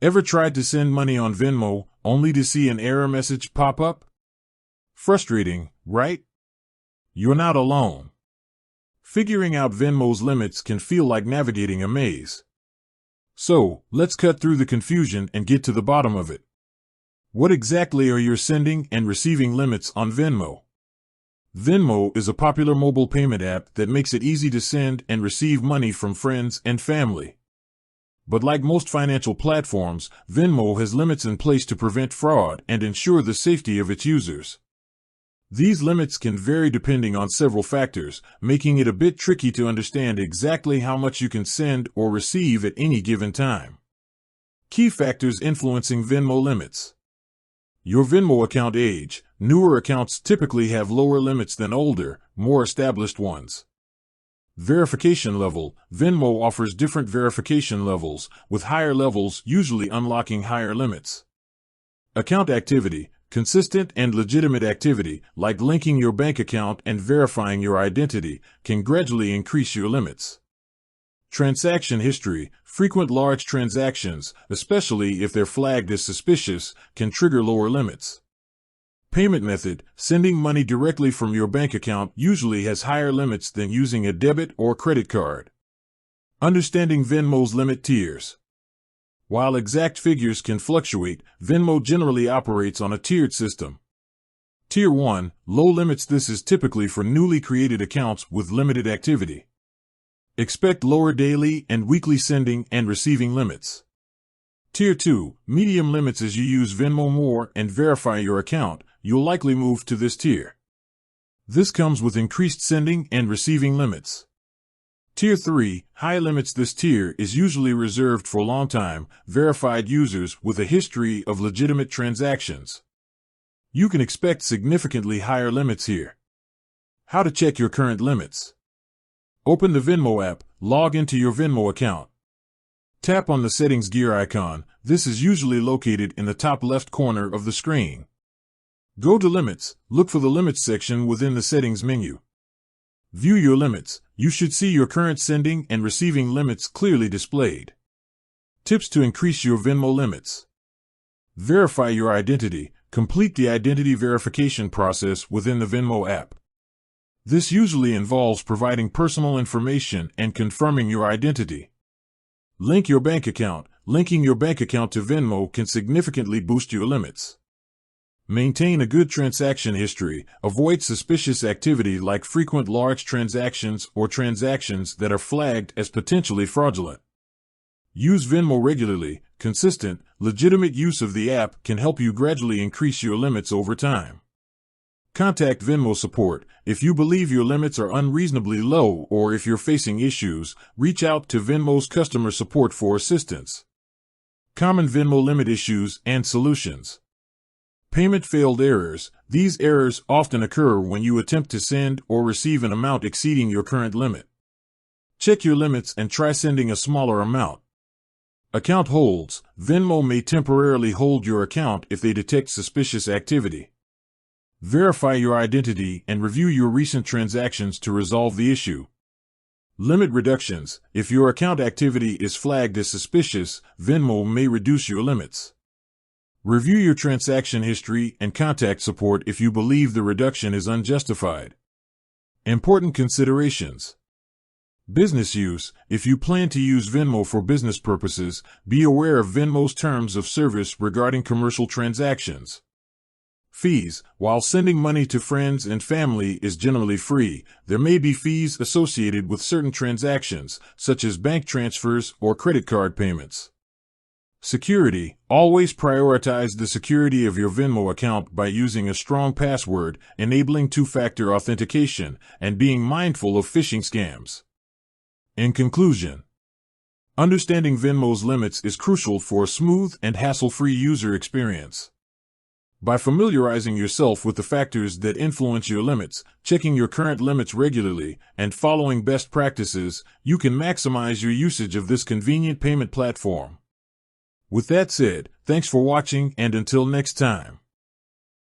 Ever tried to send money on Venmo only to see an error message pop up? Frustrating, right? You're not alone. Figuring out Venmo's limits can feel like navigating a maze. So, let's cut through the confusion and get to the bottom of it. What exactly are your sending and receiving limits on Venmo? Venmo is a popular mobile payment app that makes it easy to send and receive money from friends and family. But like most financial platforms, Venmo has limits in place to prevent fraud and ensure the safety of its users. These limits can vary depending on several factors, making it a bit tricky to understand exactly how much you can send or receive at any given time. Key factors influencing Venmo limits. Your Venmo account age. Newer accounts typically have lower limits than older, more established ones. Verification level. Venmo offers different verification levels, with higher levels usually unlocking higher limits. Account activity. Consistent and legitimate activity, like linking your bank account and verifying your identity, can gradually increase your limits. Transaction history. Frequent large transactions, especially if they're flagged as suspicious, can trigger lower limits. Payment method. Sending money directly from your bank account usually has higher limits than using a debit or credit card. Understanding Venmo's limit tiers. While exact figures can fluctuate, Venmo generally operates on a tiered system. Tier 1, low limits. This is typically for newly created accounts with limited activity. Expect lower daily and weekly sending and receiving limits. Tier 2, medium limits. As you use Venmo more and verify your account, you'll likely move to this tier. This comes with increased sending and receiving limits. Tier 3, high limits. This tier is usually reserved for long-time, verified users with a history of legitimate transactions. You can expect significantly higher limits here. How to check your current limits. Open the Venmo app, log into your Venmo account. Tap on the settings gear icon. This is usually located in the top left corner of the screen. Go to Limits, look for the Limits section within the Settings menu. View your limits. You should see your current sending and receiving limits clearly displayed. Tips to increase your Venmo limits. Verify your identity. Complete the identity verification process within the Venmo app. This usually involves providing personal information and confirming your identity. Link your bank account. Linking your bank account to Venmo can significantly boost your limits. Maintain a good transaction history. Avoid suspicious activity like frequent large transactions or transactions that are flagged as potentially fraudulent. Use Venmo regularly. Consistent, legitimate use of the app can help you gradually increase your limits over time. Contact Venmo support. If you believe your limits are unreasonably low or if you're facing issues, reach out to Venmo's customer support for assistance. Common Venmo limit issues and solutions. Payment failed errors. These errors often occur when you attempt to send or receive an amount exceeding your current limit. Check your limits and try sending a smaller amount. Account holds. Venmo may temporarily hold your account if they detect suspicious activity. Verify your identity and review your recent transactions to resolve the issue. Limit reductions. If your account activity is flagged as suspicious, Venmo may reduce your limits. Review your transaction history and contact support if you believe the reduction is unjustified. Important considerations. Business use. If you plan to use Venmo for business purposes, be aware of Venmo's terms of service regarding commercial transactions. Fees. While sending money to friends and family is generally free, there may be fees associated with certain transactions, such as bank transfers or credit card payments. Security. Always prioritize the security of your Venmo account by using a strong password, enabling two-factor authentication, and being mindful of phishing scams. In conclusion, understanding Venmo's limits is crucial for a smooth and hassle-free user experience. By familiarizing yourself with the factors that influence your limits, checking your current limits regularly, and following best practices, you can maximize your usage of this convenient payment platform. With that said, thanks for watching and until next time.